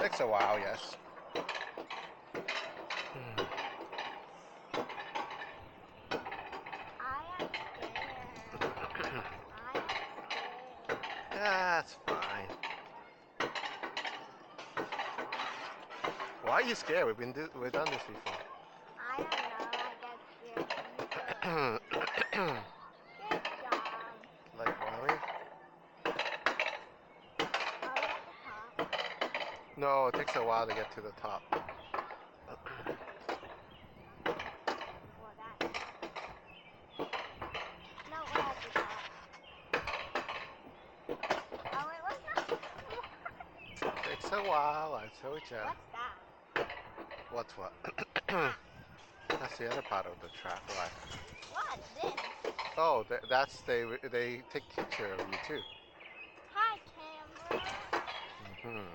takes a while, yes. I am scared. I am scared. Yeah, that's fine. Why are you scared? We've done this before. I don't know. I get scared easily. Good job. Like mommy? Are we at the top? No, it takes a while to get to the top. Well, that. No, we're at the top. Oh, it was not. Takes a while, I told ya. What's that? What's what? Ah, That's the other part of the track. Why? what? This. Oh, that's they take picture of you too. Hi, camera. Hmm.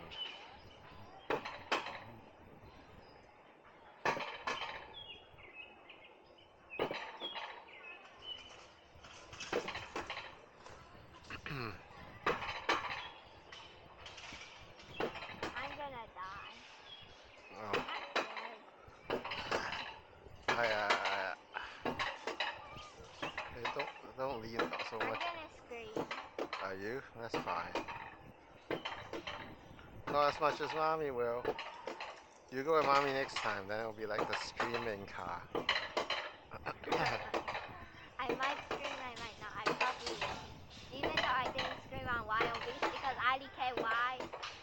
I'm gonna die. Oh, I'm scared. I hey, don't lean so I'm much. gonna scream. Are you? That's fine. Not as much as mommy will. You go with mommy next time, then it'll be like the screaming car. I might scream, I might not. I probably will. Even though I didn't scream on Wild Beast because IDKY,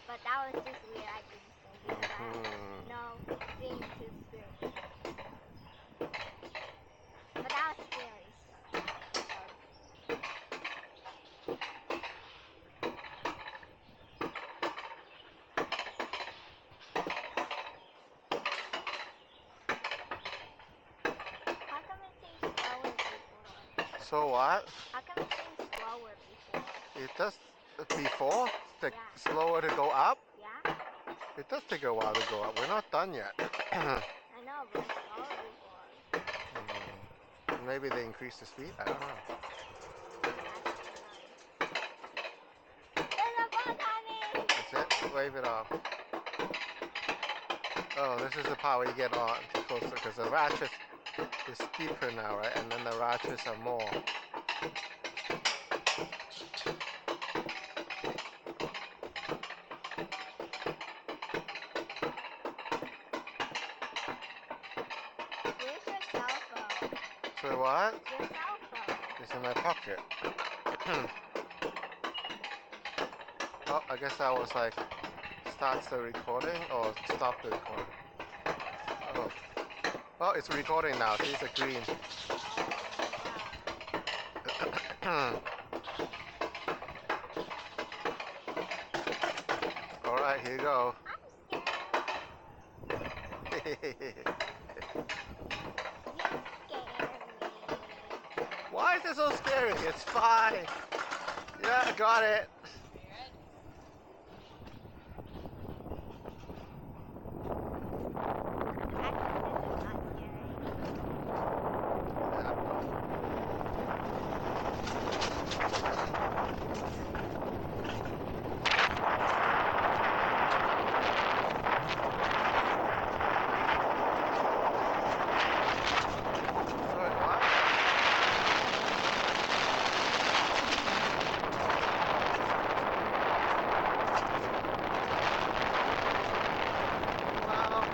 but that was just weird. I didn't scream because I had Hmm. no thing to scream. But that was scary. How come it seems slower before? So what? How come it seems slower before? It does before the Yeah. slower to go up. Yeah? It does take a while to go up. We're not done yet. I know, but it's slower before. Maybe they increase the speed. I don't know. There's a bug coming! That's it. Wave it off. Oh, this is the part where you get on closer because the ratchet is steeper now, right? And then the ratchets are more. Where's your cell phone? So what? Your cell phone. It's in my pocket. Oh, I guess that was like starts the recording or stop the recording. Oh, oh, it's recording now. See, it's a green. All right, here you go. I'm scared. You scare me. Why is it so scary? It's fine. Yeah, I got it. Actually, this is not scary. Sorry, what? Well,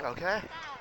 Okay. Bye.